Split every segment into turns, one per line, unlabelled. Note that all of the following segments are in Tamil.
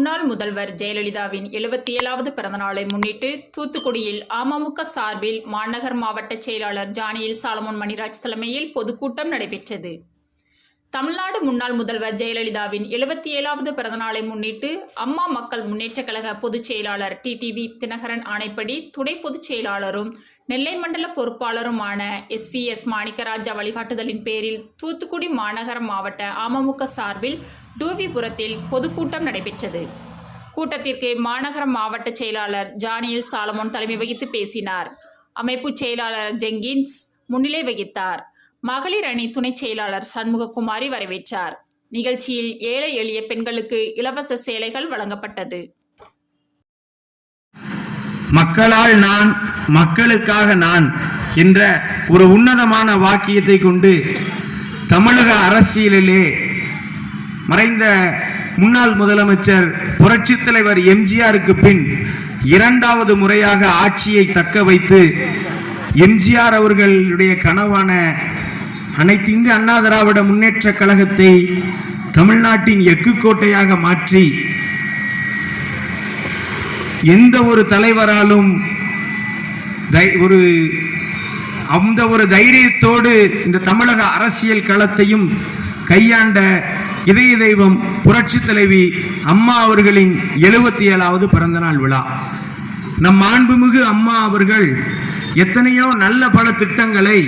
முன்னாள் முதல்வர் ஜெயலலிதாவின் 77வது பிறந்தநாளை முன்னிட்டு தூத்துக்குடியில் அமமுக சார்பில் மாநகர் மாவட்ட செயலாளர் ஜானியில் சாலமோன் மணிராஜ் தலைமையில் பொதுக்கூட்டம் நடைபெற்றது. தமிழ்நாடு முன்னாள் முதல்வர் ஜெயலலிதாவின் 77வது பிறந்தநாளை முன்னிட்டு அம்மா மக்கள் முன்னேற்றக் கழக பொதுச் செயலாளர் டிடிவி தினகரன் ஆணைப்படி துணை பொதுச் செயலாளரும் நெல்லை மண்டல பொறுப்பாளருமான எஸ்பிஎஸ் மாணிக்கராஜா வழிகாட்டுதலின் பேரில் தூத்துக்குடி மாநகர மாவட்ட அமமுக சார்பில் டூவிபுரத்தில் பொதுக்கூட்டம் நடைபெற்றது. கூட்டத்திற்கு மாநகர மாவட்ட செயலாளர் ஜானியில் சாலமோன் தலைமை வகித்து பேசினார். அமைப்பு செயலாளர் ஜெங்கின்ஸ் முன்னிலை வகித்தார். மகளிர் அணி துணை செயலாளர் சண்முககுமாரி வரவேற்றார். நிகழ்ச்சியில் ஏழை எளிய பெண்களுக்கு இலவச சேலைகள் வழங்கப்பட்டது.
மக்களால் நான், மக்களுக்காக நான் என்ற ஒரு உன்னதமான வாக்கியத்தை கொண்டு தமிழக அரசியலிலே மறைந்த முன்னாள் முதலமைச்சர் புரட்சித் தலைவர் எம்ஜிஆருக்கு பின் இரண்டாவது முறையாக ஆட்சியை தக்க வைத்து எம்ஜிஆர் அவர்களுடைய கனவான அனைத்து இந்திய அண்ணா திராவிட முன்னேற்ற கழகத்தை தமிழ்நாட்டின் எஃகு கோட்டையாக மாற்றி எந்த ஒரு தலைவராலும் அந்த ஒரு தைரியத்தோடு இந்த தமிழக அரசியல் களத்தையும் கையாண்ட இதய தெய்வம் புரட்சி தலைவி அம்மா அவர்களின் 77வது பிறந்தநாள் விழா. நம் மாண்புமிகு அம்மா அவர்கள் எத்தனையோ நல்ல பல திட்டங்களை,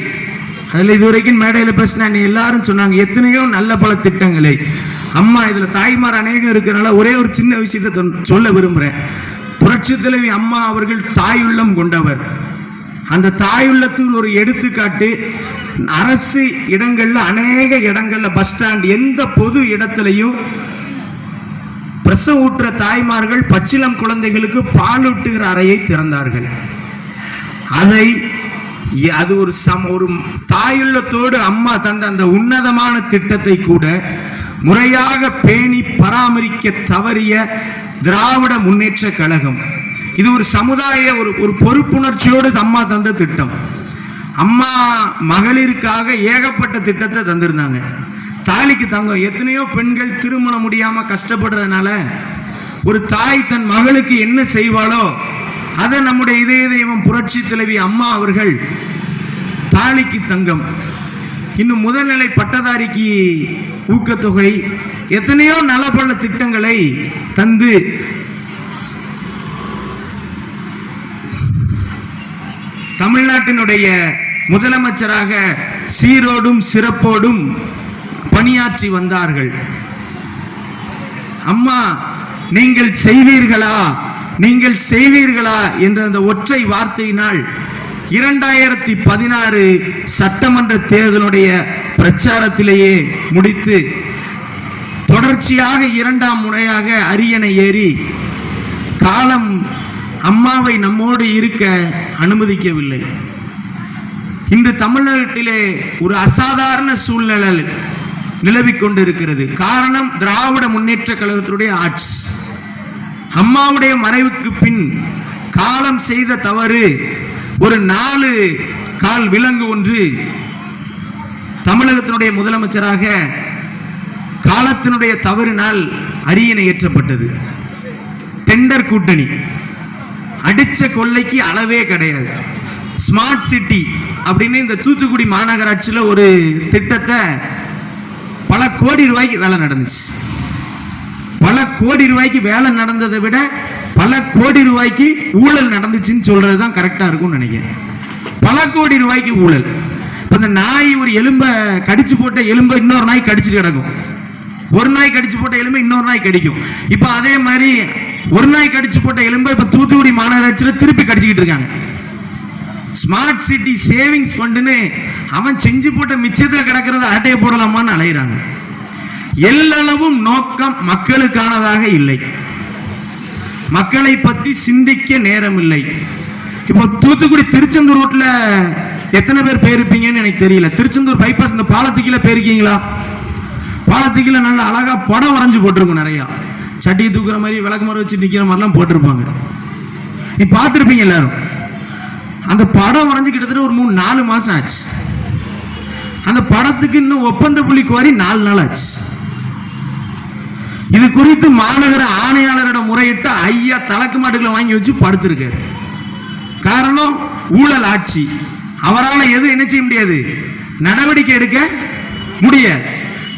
அதில் இதுவரைக்கும் மேடையில் பேசின எல்லாரும் சொன்னாங்க, எத்தனையோ நல்ல பல திட்டங்களை அம்மா, இதுல தாய்மார் அநேகம் இருக்கிறனால ஒரே ஒரு சின்ன விஷயத்தை சொல்ல விரும்புறேன். புரட்சி தலைவி அம்மா அவர்கள் தாயுள்ளம் கொண்டவர். அந்த தாயுள்ளத்தில் ஒரு எடுத்துக்காட்டு, அரசு இடங்கள்ல அநேக இடங்கள்ல பஸ் ஸ்டாண்ட் எந்த பொது இடத்திலையும் பிரசவ ஊற்ற தாய்மார்கள் பச்சிளம் குழந்தைகளுக்கு பாலூட்டுகிற அறையை திறந்தார்கள். அது ஒரு தாயுள்ளத்தோடு அம்மா தந்த அந்த உன்னதமான திட்டத்தை கூட முறையாக பேணி பராமரிக்க தவறிய திராவிட முன்னேற்ற கழகம். இது ஒரு சமுதாய ஒரு பொறுப்புணர்ச்சியோடு அம்மா தந்த திட்டம். அம்மா மகளிருக்காக ஏகப்பட்ட திட்டத்தை தந்திருந்தாங்க. தாலிக்கு தங்கம், எத்தனையோ பெண்கள் திருமணம் முடியாம கஷ்டப்படுறதுனால ஒரு தாய் தன் மகளுக்கு என்ன செய்வாளோ அதை நம்முடைய இதய தெய்வம் புரட்சி தலைவி அம்மா அவர்கள் தாலிக்கு தங்கம், இன்னும் முதல்நிலை பட்டதாரிக்கு ஊக்கத்தொகை, எத்தனையோ நலப்பல திட்டங்களை தந்து தமிழ்நாட்டினுடைய முதலமைச்சராக சீரோடும் சிறப்போடும் பணியாற்றி வந்தார்கள். அம்மா நீங்கள் செய்வீர்களா, நீங்கள் செய்வீர்களா என்ற அந்த ஒற்றை வார்த்தையினால் 2016 சட்டமன்ற தேர்தலுடைய பிரச்சாரத்திலேயே முடித்து தொடர்ச்சியாக 2ஆம் முறையாக அரியணை ஏறி காலம் அம்மாவை நம்மோடு இருக்க அனுமதிக்கவில்லை. இன்று தமிழ்நாட்டிலே ஒரு அசாதாரண சூழ்நிலை நிலவிக் கொண்டிருக்கிறது. காரணம் திராவிட முன்னேற்ற கழகத்தினுடைய ஆட்சி. அம்மாவுடைய மறைவுக்கு பின் காலம் செய்த தவறு, ஒரு 4 கால் விலங்கு ஒன்று தமிழகத்தினுடைய முதலமைச்சராக காலத்தினுடைய தவறினால் அரியணை ஏற்றப்பட்டது. டெண்டர் கூட்டணி, அடிச்ச கொள்ளைக்கு அளவே கிடையாது. ஸ்மார்ட் சிட்டி அப்படின்னு இந்த தூத்துக்குடி மாநகராட்சியில் ஒரு திட்டத்தை பல கோடி ரூபாய்க்கு வேலை நடந்துச்சு. பல கோடி ரூபாய்க்கு வேலை நடந்ததை விட பல கோடி ரூபாய்க்கு ஊழல் நடந்துச்சுன்னு சொல்றதுதான் கரெக்டா இருக்கும்னு நினைக்கிறேன். பல கோடி ரூபாய்க்கு ஊழல். இந்த நாய் ஒரு எலும்பை கடிச்சு போட்ட எலும்பை இன்னொரு நாய் கடிச்சுட்டு கிடக்கும். ஒரு நாய் கடிச்சு போட்ட எலும்பை இன்னொரு நாய் கடிக்கும். இப்ப அதே மாதிரி ஒரு நாய் கடிச்சு போட்ட எலும்பை இப்ப தூத்துக்குடி மாநகராட்சியில் திருப்பி கடிச்சுக்கிட்டு இருக்காங்க. ஸ்மார்ட் சிட்டி சேவிங்ஸ் ஃபண்டுன்னு அவன் செஞ்சு போட்ட மிச்சத்துல கிடக்கிறத அட்டையை போடலாமான்னு அலைகிறாங்க. எல்லளவும் நோக்கம் மக்களுக்கானதாக இல்லை. மக்களை பத்தி சிந்திக்க நேரம் இல்லை. இப்போ தூத்துக்குடி திருச்செந்தூர் ரோட்ல எத்தனை பேர் போயிருப்பீங்கன்னு எனக்கு தெரியல. திருச்செந்தூர் பைபாஸ் இந்த பாலத்துக்குள்ள போயிருக்கீங்களா? பாலத்துக்குள்ள நல்ல அழகா படம் வரைஞ்சு போட்டிருக்கும். நிறைய சட்டியை தூக்குற மாதிரி விளக்கு மரம் வச்சு நிக்கிற மாதிரிலாம் போட்டிருப்பாங்க. நீ பார்த்திருப்பீங்க எல்லாரும். அந்த படம் வரைஞ்சு கிட்டத்தட்ட ஒரு 3-4 மாசம் ஆச்சு. அந்த படத்துக்கு இன்னும் ஒப்பந்த புள்ளி கோரி 4 நாள் ஆச்சு. இது குறித்து மாநகர ஆணையாளரிடம் முறையிட்டு ஐயா தலக்கு மாட்டுகளை வாங்கி வச்சு படுத்திருக்காரு. காரணம் ஊழல் ஆட்சி. அவரால் எது என்ன செய்ய முடியாது, நடவடிக்கை எடுக்க முடியாது.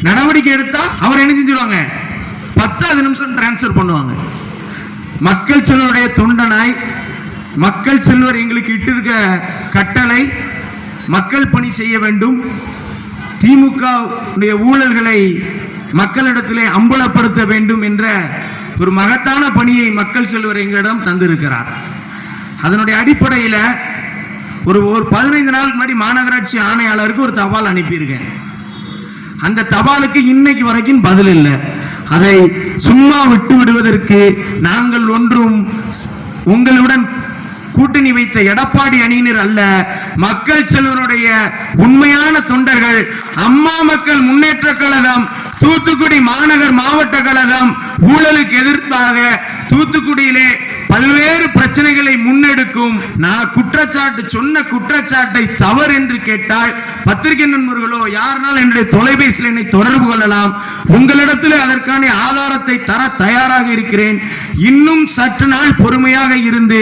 நடவடிக்கை எடுத்தா அவர் என்ன செஞ்சிருவாங்க, 10 நிமிஷம் டிரான்ஸ்பர் பண்ணுவாங்க. மக்கள் செல்வருடைய தொண்டனாய், மக்கள் செல்வர் எங்களுக்கு இட்டிருக்க கட்டளை மக்கள் பணி செய்ய வேண்டும், திமுக ஊழல்களை மக்களிடத்திலே அம்பலப்படுத்த வேண்டும் என்ற ஒரு மகத்தான பணியை மக்கள் செல்வர் எங்களிடம் தந்திருக்கிறார். அதனுடைய அடிப்படையில் ஒரு 15 நாளுக்கு முன்னாடி மாநகராட்சி ஆணையாளருக்கு ஒரு தபால் அனுப்பியிருக்கேன். அந்த தபாலுக்கு இன்னைக்கு வரைக்கும் பதில் இல்லை. அதை சும்மா விட்டு விடுவதற்கு நாங்கள் ஒன்றும் உங்களுடன் கூட்டணி வைத்த எடப்பாடி அணியினர் அல்ல, மக்கள் செல்வருடைய உண்மையான தொண்டர்கள். அம்மா மக்கள் முன்னேற்ற கழகம், தூத்துக்குடி மாநகர் மாவட்ட கழகம் ஊழலுக்கு எதிர்ப்பாக தூத்துக்குடியிலே பல்வேறு பிரச்சனைகளை முன்னெடுக்கும். நான் குற்றச்சாட்டு சொன்ன குற்றச்சாட்டை தவறு என்று கேட்டால் பத்திரிகை நண்பர்களோ யாருனாலும் என்னுடைய தொலைபேசியில் என்னை தொடர்பு கொள்ளலாம். உங்களிடத்தில் அதற்கான ஆதாரத்தை தர தயாராக இருக்கிறேன். இன்னும் சற்று நாள் பொறுமையாக இருந்து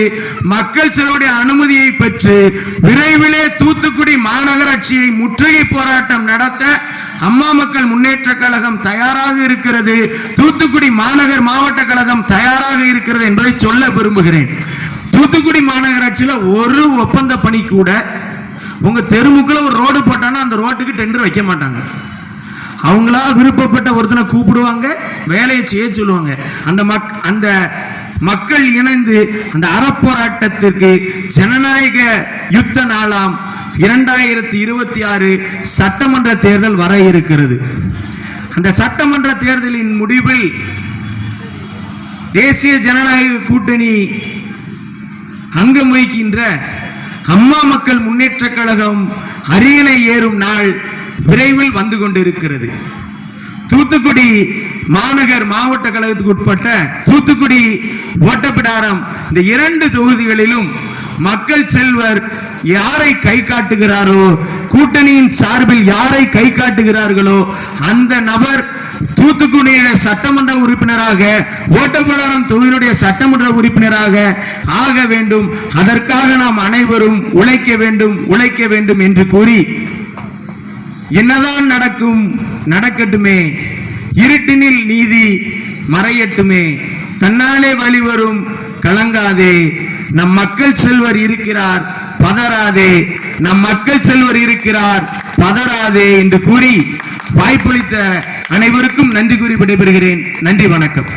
மக்கள் செல்வருடைய அனுமதியை பெற்று விரைவிலே தூத்துக்குடி மாநகராட்சியை முற்றுகை போராட்டம் நடத்த அம்மா மக்கள் முன்னேற்ற கழகம் தயாராக இருக்கிறது, தூத்துக்குடி மாநகர் மாவட்ட கழகம் தயாராக இருக்கிறது என்பதை சொல்ல விரும்புகிறேன். தூத்துக்குடி மாநகராட்சியில் ஒரு ஒப்பந்த பணி கூட, உங்க தெருமுக்கில் ஒரு ரோடு போட்டானா அந்த ரோட்டுக்கு டெண்டர் வைக்க மாட்டாங்க. அவங்களா விருப்பப்பட்ட ஒருத்தனை கூப்பிடுவாங்க, வேலையை செய்ய சொல்லுவாங்க. அந்த மக்கள் இணைந்து அந்த அறப்போராட்டத்திற்கு ஜனநாயக யுத்த நாளாம் 2026 சட்டமன்ற தேர்தல் வர இருக்கிறது. அந்த சட்டமன்ற தேர்தலின் முடிவில் தேசிய ஜனநாயக கூட்டணி அங்கம் வகிக்கின்ற அம்மா மக்கள் முன்னேற்ற கழகம் அரியணை ஏறும் நாள் விரைவில் வந்து கொண்டிருக்கிறது. தூத்துக்குடி மாநகர் மாவட்ட கழகத்துக்கு உட்பட்ட தூத்துக்குடி ஓட்டப்பிடாரம் இந்த 2 தொகுதிகளிலும் மக்கள் செல்வர் யாரை கை காட்டுகிறாரோ, கூட்டணியின் சார்பில் யாரை கை காட்டுகிறார்களோ அந்த நபர் தூத்துக்குடியுடைய சட்டமன்ற உறுப்பினராக, ஓட்டப்பிடாரம் தொகுதியுடைய சட்டமன்ற உறுப்பினராக ஆக வேண்டும். அதற்காக நாம் அனைவரும் உழைக்க வேண்டும் என்று கூறி, என்னதான் நடக்கும் நடக்கட்டுமே, இருட்டினில் நீதி மறையட்டுமே, தன்னாலே வழிவரும் கலங்காதே, நம் மக்கள் செல்வர் இருக்கிறார் பதறாதே, நம் மக்கள் செல்வர் இருக்கிறார் பதறாதே என்று கூறி வாய்ப்பளித்த அனைவருக்கும் நன்றி கூறி விடைபெறுகிறேன். நன்றி, வணக்கம்.